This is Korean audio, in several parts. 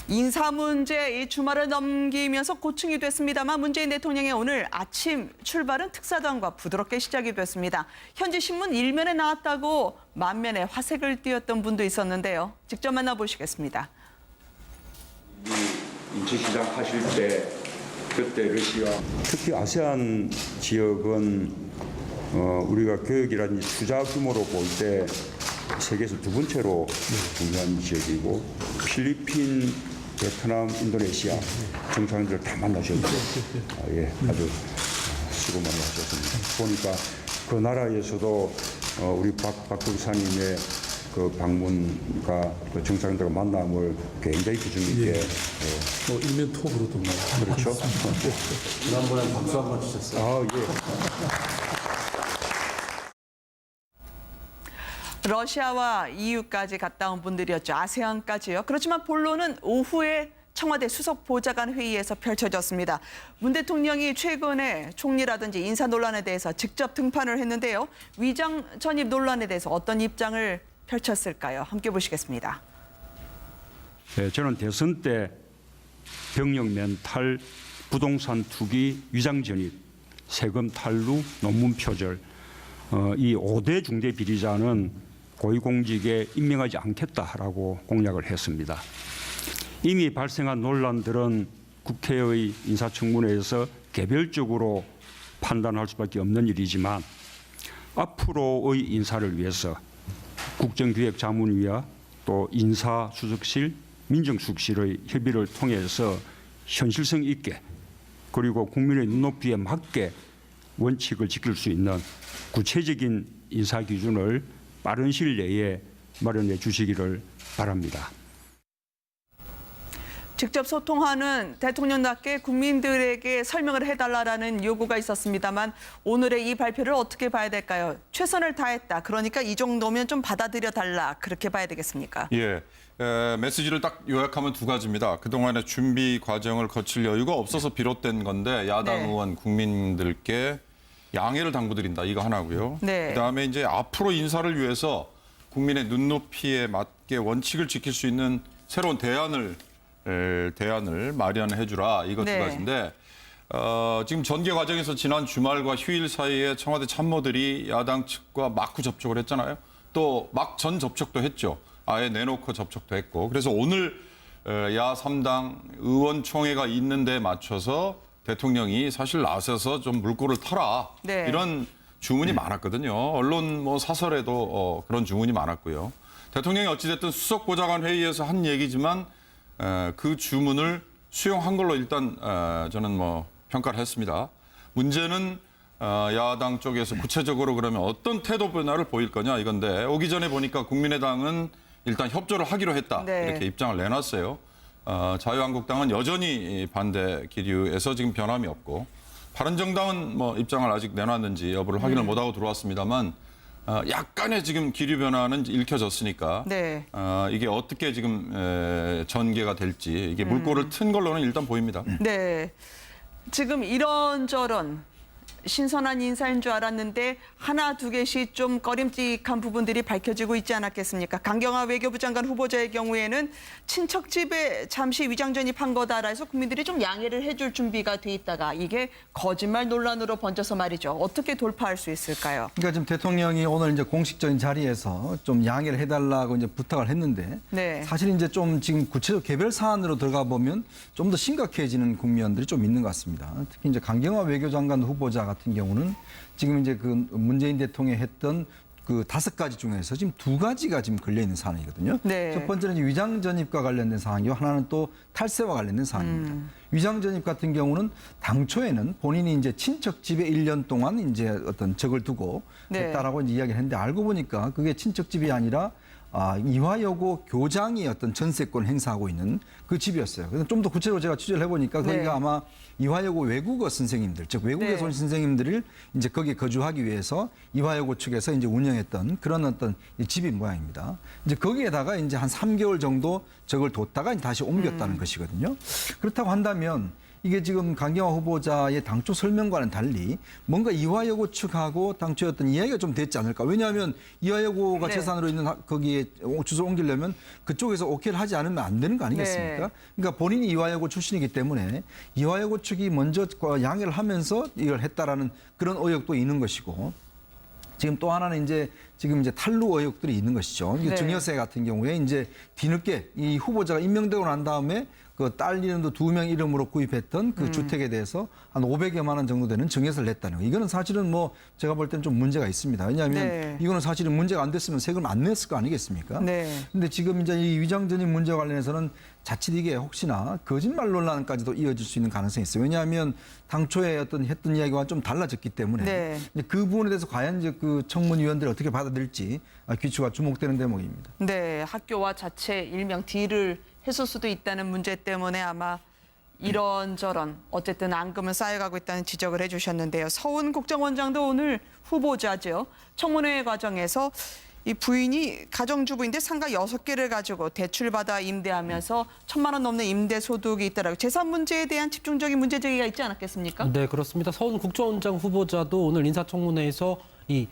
인사 문제 이 주말을 넘기면서 고충이 됐습니다만 문재인 대통령의 오늘 아침 출발은 특사단과 부드럽게 시작이 됐습니다. 현재 신문 일면에 나왔다고 만면에 화색을 띄웠던 분도 있었는데요. 직접 만나보시겠습니다. 인천시장 하실 때 그때 러시아 특히 아세안 지역은 우리가 교육이라든지 투자 규모로 볼 때 세계에서 두 번째로 중요한 지역이고 필리핀, 베트남, 인도네시아 정상들 다 만나셨죠. 아주 수고 많이 하셨습니다. 보니까 그 나라에서도 우리 박 교사님의 그 방문과 그 정상들과 만남을 굉장히 비중 있게 일면 톡으로도 많이. 그렇죠. 지난번에 박수 한번 주셨어요. 러시아와 EU까지 갔다 온 분들이었죠. 아세안까지요. 그렇지만 본론은 오후에 청와대 수석 보좌관 회의에서 펼쳐졌습니다. 문 대통령이 최근에 총리라든지 인사 논란에 대해서 직접 등판을 했는데요. 위장 전입 논란에 대해서 어떤 입장을 펼쳤을까요? 함께 보시겠습니다. 네, 저는 대선 때 병역 면탈, 부동산 투기, 위장 전입, 세금 탈루, 논문 표절 이 5대 중대 비리자는 고위공직에 임명하지 않겠다라고 공약을 했습니다. 이미 발생한 논란들은 국회의 인사청문회에서 개별적으로 판단할 수밖에 없는 일이지만 앞으로의 인사를 위해서 국정기획자문위와 또 인사수석실, 민정수석실의 협의를 통해서 현실성 있게 그리고 국민의 눈높이에 맞게 원칙을 지킬 수 있는 구체적인 인사 기준을 빠른 시일 내에 마련해 주시기를 바랍니다. 직접 소통하는 대통령답게 국민들에게 설명을 해달라는 요구가 있었습니다만 오늘의 이 발표를 어떻게 봐야 될까요? 최선을 다했다. 그러니까 이 정도면 좀 받아들여 달라. 그렇게 봐야 되겠습니까? 예, 메시지를 딱 요약하면 두 가지입니다. 그동안의 준비 과정을 거칠 여유가 없어서 비롯된 건데 야당 네. 의원 국민들께 양해를 당부드린다. 이거 하나고요. 네. 그다음에 이제 앞으로 인사를 위해서 국민의 눈높이에 맞게 원칙을 지킬 수 있는 새로운 대안을 마련해 주라. 이것 두 네. 가지인데 지금 전개 과정에서 지난 주말과 휴일 사이에 청와대 참모들이 야당 측과 마구 접촉을 했잖아요. 또 막 전 접촉도 했죠. 아예 내놓고 접촉도 했고. 그래서 오늘 야 3당 의원총회가 있는 데 맞춰서 대통령이 사실 나서서 좀 물꼬를 터라. 네. 이런 주문이 많았거든요. 언론 사설에도 그런 주문이 많았고요. 대통령이 어찌됐든 수석보좌관 회의에서 한 얘기지만 그 주문을 수용한 걸로 일단 저는 평가를 했습니다. 문제는 야당 쪽에서 구체적으로 그러면 어떤 태도 변화를 보일 거냐 이건데 오기 전에 보니까 국민의당은 일단 협조를 하기로 했다. 네. 이렇게 입장을 내놨어요. 자유한국당은 여전히 반대 기류에서 지금 변함이 없고 바른정당은 입장을 아직 내놨는지 여부를 확인을 못하고 들어왔습니다만 약간의 지금 기류 변화는 읽혀졌으니까 네. 이게 어떻게 지금 전개가 될지 이게 물꼬를 튼 걸로는 일단 보입니다. 네. 지금 이런저런 신선한 인사인 줄 알았는데 하나 두 개씩 좀 꺼림칙한 부분들이 밝혀지고 있지 않았겠습니까? 강경화 외교부 장관 후보자의 경우에는 친척 집에 잠시 위장 전입한 거다라 해서 국민들이 좀 양해를 해줄 준비가 돼 있다가 이게 거짓말 논란으로 번져서 말이죠. 어떻게 돌파할 수 있을까요? 그러니까 지금 대통령이 오늘 이제 공식적인 자리에서 좀 양해를 해달라고 이제 부탁을 했는데 네. 사실 이제 좀 지금 구체적 개별 사안으로 들어가 보면 좀 더 심각해지는 국면들이 좀 있는 것 같습니다. 특히 이제 강경화 외교장관 후보자 같은 경우는 지금 이제 그 문재인 대통령이 했던 그 5가지 중에서 지금 2가지가 지금 걸려 있는 사안이거든요. 네. 첫 번째는 이제 위장 전입과 관련된 사안이고 하나는 또 탈세와 관련된 사안입니다. 위장 전입 같은 경우는 당초에는 본인이 이제 친척 집에 1년 동안 이제 어떤 적을 두고 네. 했다라고 이제 이야기를 했는데 알고 보니까 그게 친척 집이 아니라 이화여고 교장이 어떤 전세권 행사하고 있는 그 집이었어요. 그래서 좀 더 구체적으로 제가 취재를 해보니까 거기가 네. 아마 이화여고 외국어 선생님들, 즉 외국에서 네. 온 선생님들을 이제 거기에 거주하기 위해서 이화여고 측에서 이제 운영했던 그런 어떤 집인 모양입니다. 이제 거기에다가 이제 한 3개월 정도 적을 뒀다가 다시 옮겼다는 것이거든요. 그렇다고 한다면 이게 지금 강경화 후보자의 당초 설명과는 달리 뭔가 이화여고 측하고 당초에 어떤 이야기가 좀 됐지 않을까. 왜냐하면 이화여고가 네. 재산으로 있는 거기에 주소를 옮기려면 그쪽에서 오케이를 하지 않으면 안 되는 거 아니겠습니까? 네. 그러니까 본인이 이화여고 출신이기 때문에 이화여고 측이 먼저 양해를 하면서 이걸 했다라는 그런 의혹도 있는 것이고, 지금 또 하나는 지금 탈루 의혹들이 있는 것이죠. 이게 네. 증여세 같은 경우에 이제 뒤늦게 이 후보자가 임명되고 난 다음에 그 딸 이름도 2명 이름으로 구입했던 그 주택에 대해서 한 500여만 원 정도 되는 증여세를 냈다는 거. 이거는 사실은 뭐 제가 볼 때는 좀 문제가 있습니다. 왜냐하면 네. 이거는 사실은 문제가 안 됐으면 세금 안 냈을 거 아니겠습니까? 네. 근데 지금 이제 이 위장전입 문제 관련해서는 자칫 이게 혹시나 거짓말 논란까지도 이어질 수 있는 가능성이 있어요. 왜냐하면 당초에 했던 이야기와 좀 달라졌기 때문에 네. 이제 그 부분에 대해서 과연 이제 그 청문위원들이 어떻게 받아들일지 귀추가 주목되는 대목입니다. 네, 학교와 자체 일명 딜을 했을 수도 있다는 문제 때문에 아마 이런저런 어쨌든 앙금은 쌓여가고 있다는 지적을 해주셨는데요. 서훈 국정원장도 오늘 후보자죠. 청문회 과정에서 이 부인이 가정주부인데 상가 6개를 가지고 대출받아 임대하면서 1,000만 원 넘는 임대 소득이 있더라고요. 재산 문제에 대한 집중적인 문제 제기가 있지 않았겠습니까? 네, 그렇습니다. 서훈 국정원장 후보자도 오늘 인사청문회에서 이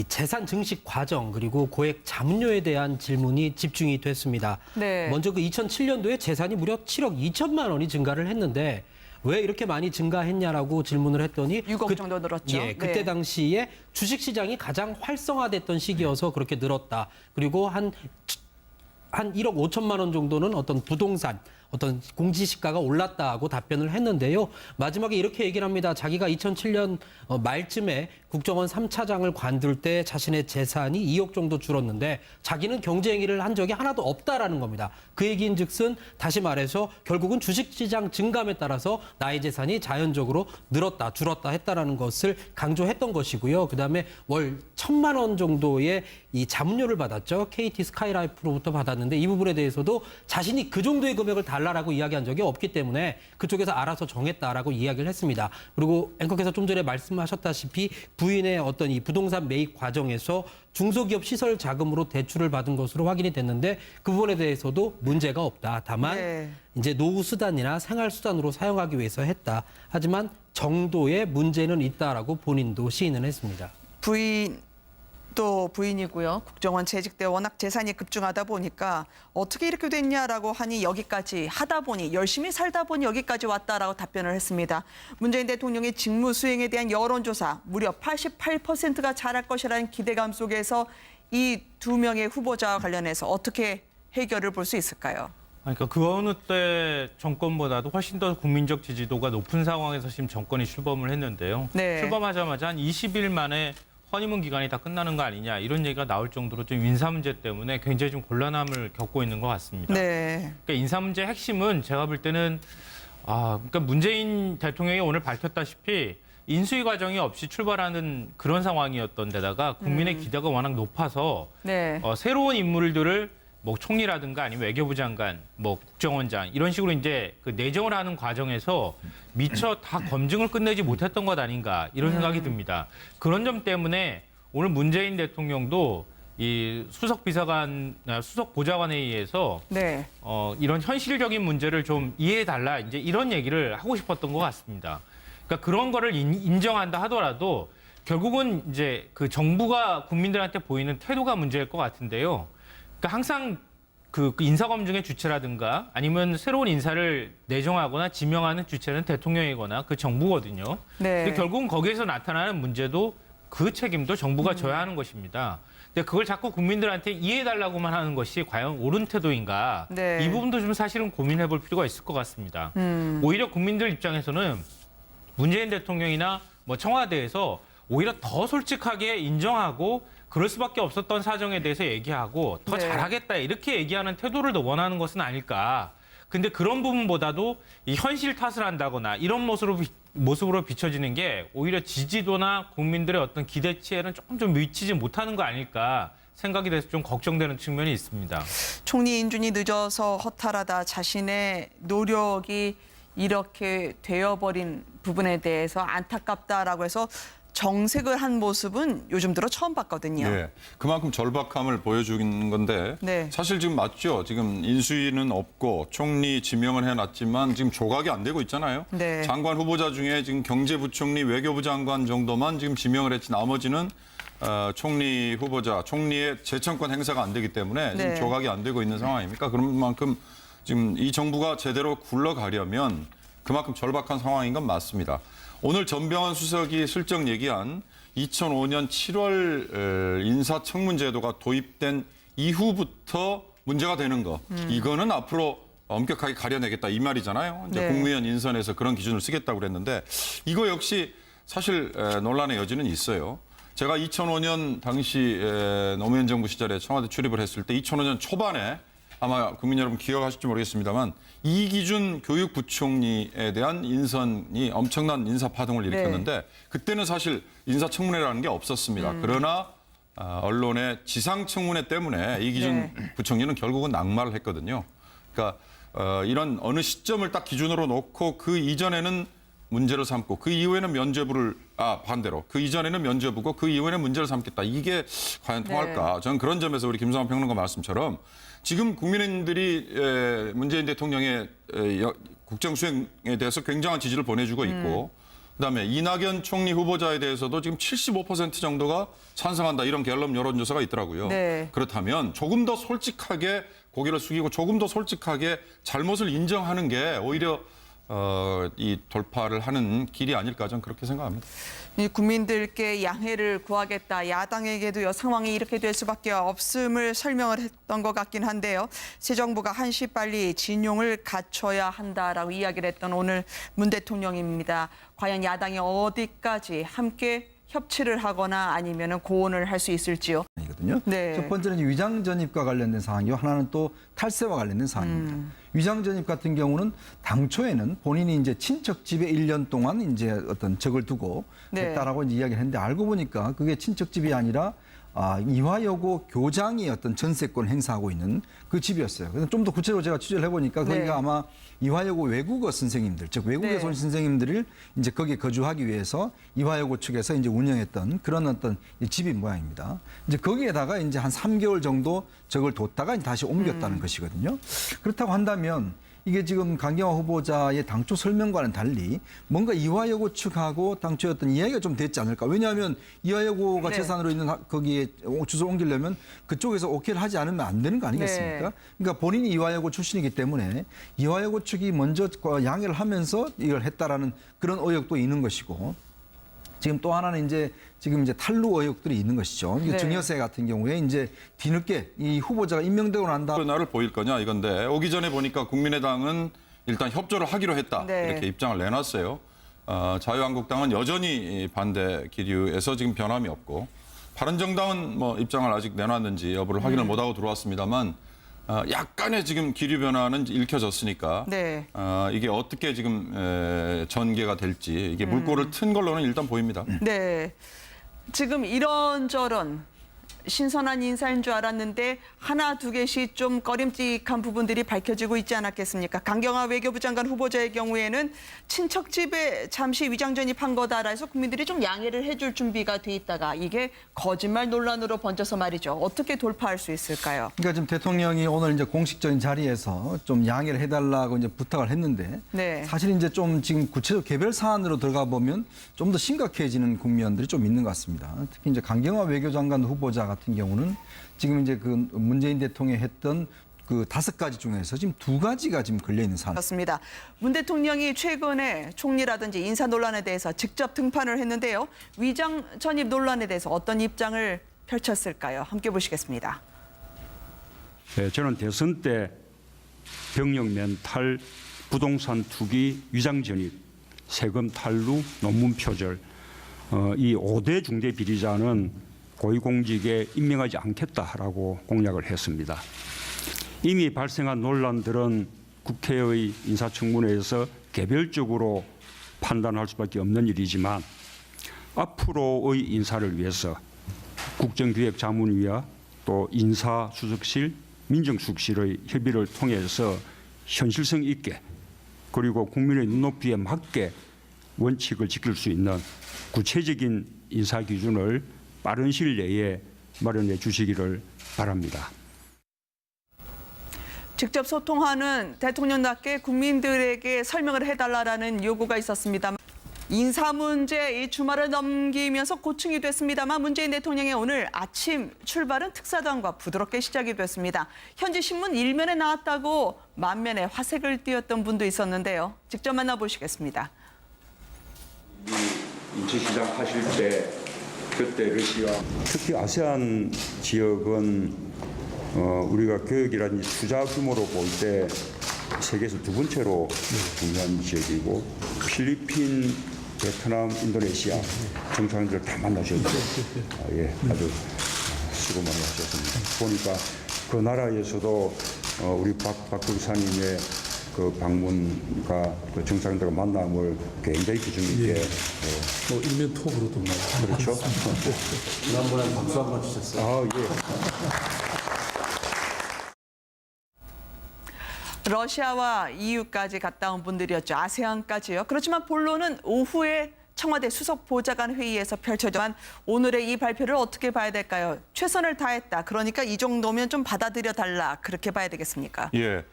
재산 증식 과정 그리고 고액 잡료에 대한 질문이 집중이 됐습니다. 네. 먼저 그 2007년도에 재산이 무려 7억 2천만 원이 증가를 했는데 왜 이렇게 많이 증가했냐라고 질문을 했더니 6억 정도 늘었죠. 예, 그때 네. 당시에 주식시장이 가장 활성화됐던 시기여서 그렇게 늘었다. 그리고 한 1억 5천만 원 정도는 어떤 부동산, 어떤 공시지가가 올랐다고 답변을 했는데요. 마지막에 이렇게 얘기를 합니다. 자기가 2007년 말쯤에 국정원 3차장을 관둘 때 자신의 재산이 2억 정도 줄었는데 자기는 경제 행위를 한 적이 하나도 없다라는 겁니다. 그 얘기인즉슨 다시 말해서 결국은 주식시장 증감에 따라서 나의 재산이 자연적으로 늘었다, 줄었다 했다라는 것을 강조했던 것이고요. 그다음에 월 1,000만 원 정도의 이 잡료를 받았죠. KT 스카이라이프로부터 받았는데 이 부분에 대해서도 자신이 그 정도의 금액을 달라라고 이야기한 적이 없기 때문에 그쪽에서 알아서 정했다라고 이야기를 했습니다. 그리고 앵커께서 좀 전에 말씀하셨다시피 부인의 어떤 이 부동산 매입 과정에서 중소기업 시설 자금으로 대출을 받은 것으로 확인이 됐는데 그 부분에 대해서도 문제가 없다. 다만 네. 이제 노후 수단이나 생활 수단으로 사용하기 위해서 했다. 하지만 정도의 문제는 있다라고 본인도 시인을 했습니다. 부인도 부인이고요. 국정원 재직 때 워낙 재산이 급증하다 보니까 어떻게 이렇게 됐냐라고 하니 여기까지 하다 보니 열심히 살다 보니 여기까지 왔다라고 답변을 했습니다. 문재인 대통령의 직무 수행에 대한 여론조사 무려 88%가 잘할 것이라는 기대감 속에서 이 2명의 후보자와 관련해서 어떻게 해결을 볼 수 있을까요? 그러니까 그 어느 때 정권보다도 훨씬 더 국민적 지지도가 높은 상황에서 지금 정권이 출범을 했는데요. 네. 출범하자마자 한 20일 만에 허니문 기간이 다 끝나는 거 아니냐 이런 얘기가 나올 정도로 좀 인사 문제 때문에 굉장히 좀 곤란함을 겪고 있는 것 같습니다. 네. 그러니까 인사 문제 핵심은 제가 볼 때는 그러니까 문재인 대통령이 오늘 밝혔다시피 인수위 과정이 없이 출발하는 그런 상황이었던 데다가 국민의 기대가 워낙 높아서 네. 새로운 인물들을 뭐 총리라든가 아니면 외교부 장관, 뭐 국정원장 이런 식으로 이제 그 내정을 하는 과정에서 미처 다 검증을 끝내지 못했던 것 아닌가 이런 생각이 듭니다. 그런 점 때문에 오늘 문재인 대통령도 이 수석 보좌관에 의해서 네. 이런 현실적인 문제를 좀 이해해달라 이제 이런 얘기를 하고 싶었던 것 같습니다. 그러니까 그런 거를 인정한다 하더라도 결국은 이제 그 정부가 국민들한테 보이는 태도가 문제일 것 같은데요. 그러니까 항상 그 인사검증의 주체라든가 아니면 새로운 인사를 내정하거나 지명하는 주체는 대통령이거나 그 정부거든요. 네. 근데 결국은 거기에서 나타나는 문제도 그 책임도 정부가 져야 하는 것입니다. 근데 그걸 자꾸 국민들한테 이해해달라고만 하는 것이 과연 옳은 태도인가? 네. 이 부분도 좀 사실은 고민해볼 필요가 있을 것 같습니다. 오히려 국민들 입장에서는 문재인 대통령이나 뭐 청와대에서 오히려 더 솔직하게 인정하고 그럴 수밖에 없었던 사정에 대해서 얘기하고 더 네. 잘하겠다 이렇게 얘기하는 태도를 더 원하는 것은 아닐까. 근데 그런 부분보다도 이 현실 탓을 한다거나 이런 모습으로 비춰지는 게 오히려 지지도나 국민들의 어떤 기대치에는 조금 좀 미치지 못하는 거 아닐까 생각이 돼서 좀 걱정되는 측면이 있습니다. 총리 인준이 늦어서 허탈하다. 자신의 노력이 이렇게 되어버린 부분에 대해서 안타깝다라고 해서 정색을 한 모습은 요즘 들어 처음 봤거든요. 예, 그만큼 절박함을 보여주는 건데 네. 사실 지금 맞죠. 지금 인수위는 없고 총리 지명을 해놨지만 지금 조각이 안 되고 있잖아요. 네. 장관 후보자 중에 지금 경제부총리, 외교부 장관 정도만 지금 지명을 했지 나머지는 총리 후보자, 총리의 재청권 행사가 안 되기 때문에 지금 네. 조각이 안 되고 있는 상황입니까? 그런 만큼 지금 이 정부가 제대로 굴러가려면 그만큼 절박한 상황인 건 맞습니다. 오늘 전병헌 수석이 슬쩍 얘기한 2005년 7월 인사청문제도가 도입된 이후부터 문제가 되는 거. 이거는 앞으로 엄격하게 가려내겠다 이 말이잖아요. 이제 네. 국무위원 인선에서 그런 기준을 쓰겠다고 그랬는데 이거 역시 사실 논란의 여지는 있어요. 제가 2005년 당시 노무현 정부 시절에 청와대 출입을 했을 때 2005년 초반에 아마 국민 여러분 기억하실지 모르겠습니다만 이기준 교육부총리에 대한 인선이 엄청난 인사 파동을 일으켰는데 그때는 사실 인사청문회라는 게 없었습니다. 그러나 언론의 지상청문회 때문에 이기준 부총리는 결국은 낙마를 했거든요. 그러니까 이런 어느 시점을 딱 기준으로 놓고 그 이전에는 문제를 삼고 그 이후에는 면죄부를 반대로 그 이전에는 면죄부고 그 이후에는 문제를 삼겠다. 이게 과연 통할까? 저는 그런 점에서 우리 김성환 평론가 말씀처럼 지금 국민들이 문재인 대통령의 국정 수행에 대해서 굉장한 지지를 보내주고 있고 그다음에 이낙연 총리 후보자에 대해서도 지금 75% 정도가 찬성한다 이런 갤럽 여론조사가 있더라고요. 네. 그렇다면 조금 더 솔직하게 고개를 숙이고 조금 더 솔직하게 잘못을 인정하는 게 오히려 이 돌파를 하는 길이 아닐까 저는 그렇게 생각합니다. 이 국민들께 양해를 구하겠다. 야당에게도 상황이 이렇게 될 수밖에 없음을 설명을 했던 것 같긴 한데요. 새 정부가 한시 빨리 진용을 갖춰야 한다라고 이야기를 했던 오늘 문 대통령입니다. 과연 야당이 어디까지 함께 협치를 하거나 아니면 고언을 할 수 있을지요? 이거든요. 네. 첫 번째는 이제 위장 전입과 관련된 사항이고 하나는 또 탈세와 관련된 사항입니다. 위장 전입 같은 경우는 당초에는 본인이 이제 친척 집에 1년 동안 이제 어떤 적을 두고 네. 했다라고 이제 이야기를 했는데 알고 보니까 그게 친척 집이 아니라 이화여고 교장이 어떤 전세권 행사하고 있는 그 집이었어요. 그래서 좀 더 구체적으로 제가 취재를 해보니까 거기가 네. 아마 이화여고 외국어 선생님들, 즉 외국에서 네. 온 선생님들을 이제 거기에 거주하기 위해서 이화여고 측에서 이제 운영했던 그런 어떤 집인 모양입니다. 이제 거기에다가 이제 한 3개월 정도 적을 뒀다가 이제 다시 옮겼다는 것이거든요. 그렇다고 한다면 이게 지금 강경화 후보자의 당초 설명과는 달리 뭔가 이화여고 측하고 당초에 어떤 이야기가 좀 됐지 않을까. 왜냐하면 이화여고가 네. 재산으로 있는 거기에 주소를 옮기려면 그쪽에서 오케이를 하지 않으면 안 되는 거 아니겠습니까? 네. 그러니까 본인이 이화여고 출신이기 때문에 이화여고 측이 먼저 양해를 하면서 이걸 했다라는 그런 의혹도 있는 것이고 지금 또 하나는 지금 탈루 의혹들이 있는 것이죠. 네. 증여세 같은 경우에 이제 뒤늦게 이 후보자가 임명되고 난 다음 변화를 보일 거냐 이건데 오기 전에 보니까 국민의당은 일단 협조를 하기로 했다 네. 이렇게 입장을 내놨어요. 자유한국당은 여전히 반대 기류에서 지금 변함이 없고 바른정당은 뭐 입장을 아직 내놨는지 여부를 확인을 못하고 들어왔습니다만 약간의 지금 기류 변화는 읽혀졌으니까 네. 이게 어떻게 지금 전개가 될지 이게 물꼬를 튼 걸로는 일단 보입니다. 네. 지금 이런저런 신선한 인사인 줄 알았는데 하나 두 개씩 좀 꺼림칙한 부분들이 밝혀지고 있지 않았겠습니까? 강경화 외교부 장관 후보자의 경우에는 친척 집에 잠시 위장 전입한 거다라 해서 국민들이 좀 양해를 해줄 준비가 돼 있다가 이게 거짓말 논란으로 번져서 말이죠. 어떻게 돌파할 수 있을까요? 그러니까 지금 대통령이 오늘 이제 공식적인 자리에서 좀 양해를 해달라고 이제 부탁을 했는데 네. 사실 이제 좀 지금 구체적 개별 사안으로 들어가 보면 좀 더 심각해지는 국면들이 좀 있는 것 같습니다. 특히 이제 강경화 외교장관 후보자 같은 경우는 지금 이제 그 문재인 대통령이 했던 그 5가지 중에서 지금 2가지가 지금 걸려 있는 사안. 그렇습니다. 문 대통령이 최근에 총리라든지 인사 논란에 대해서 직접 등판을 했는데요. 위장 전입 논란에 대해서 어떤 입장을 펼쳤을까요? 함께 보시겠습니다. 네, 저는 대선 때 병역 면탈, 부동산 투기, 위장 전입, 세금 탈루, 논문 표절 이 5대 중대 비리자는 고위공직에 임명하지 않겠다라고 공약을 했습니다. 이미 발생한 논란들은 국회의 인사청문회에서 개별적으로 판단할 수밖에 없는 일이지만 앞으로의 인사를 위해서 국정기획자문위와 또 인사수석실, 민정수석실의 협의를 통해서 현실성 있게 그리고 국민의 눈높이에 맞게 원칙을 지킬 수 있는 구체적인 인사 기준을 빠른 시일 내에 마련해 주시기를 바랍니다. 직접 소통하는 대통령답게 국민들에게 설명을 해달라는 요구가 있었습니다. 인사 문제 이 주말을 넘기면서 고충이 됐습니다만 문재인 대통령의 오늘 아침 출발은 특사단과 부드럽게 시작이 됐습니다. 현지 신문 1면에 나왔다고 만면에 화색을 띄웠던 분도 있었는데요. 직접 만나보시겠습니다. 인천시장 하실 때 그때 러시아 특히 아세안 지역은 우리가 교육이라든지 투자 규모로 볼 때 세계에서 두 번째로 중요한 지역이고 필리핀, 베트남, 인도네시아 정상들 다 만나셨죠. 예, 아주 수고 많이 하셨습니다. 보니까 그 나라에서도 우리 박 박근사님의 그 방문과 그 정상들과 만남을 굉장히 비중 있게 뭐 일면 톡으로도 뭐 그렇죠. 지난번에 박수 한 번 주셨어요. 아 예. 러시아와 EU까지 갔다 온 분들이었죠. 아세안까지요. 그렇지만 본론은 오후에 청와대 수석 보좌관 회의에서 펼쳐져만 오늘의 이 발표를 어떻게 봐야 될까요? 최선을 다했다. 그러니까 이 정도면 좀 받아들여 달라. 그렇게 봐야 되겠습니까? 예.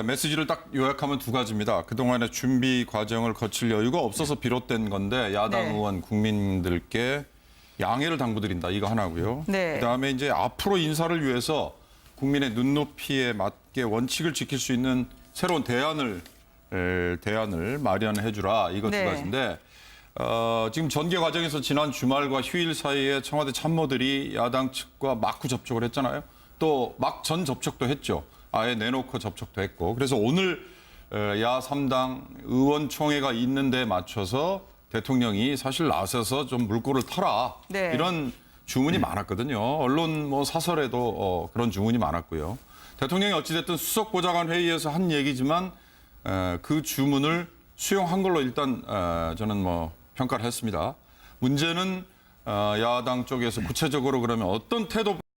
메시지를 딱 요약하면 두 가지입니다. 그동안의 준비 과정을 거칠 여유가 없어서 비롯된 건데 야당 네. 의원 국민들께 양해를 당부드린다. 이거 하나고요. 네. 그다음에 이제 앞으로 인사를 위해서 국민의 눈높이에 맞게 원칙을 지킬 수 있는 새로운 대안을 마련해 주라. 이거 네. 두 가지인데 지금 전개 과정에서 지난 주말과 휴일 사이에 청와대 참모들이 야당 측과 마쿠 접촉을 했잖아요. 또 막 전 접촉도 했죠. 아예 내놓고 접촉도 했고. 그래서 오늘 야 3당 의원총회가 있는 데 맞춰서 대통령이 사실 나서서 좀 물꼬를 터라. 네. 이런 주문이 많았거든요. 언론 뭐 사설에도 그런 주문이 많았고요. 대통령이 어찌됐든 수석보좌관 회의에서 한 얘기지만 그 주문을 수용한 걸로 일단 저는 뭐 평가를 했습니다. 문제는 야당 쪽에서 구체적으로 그러면 어떤 태도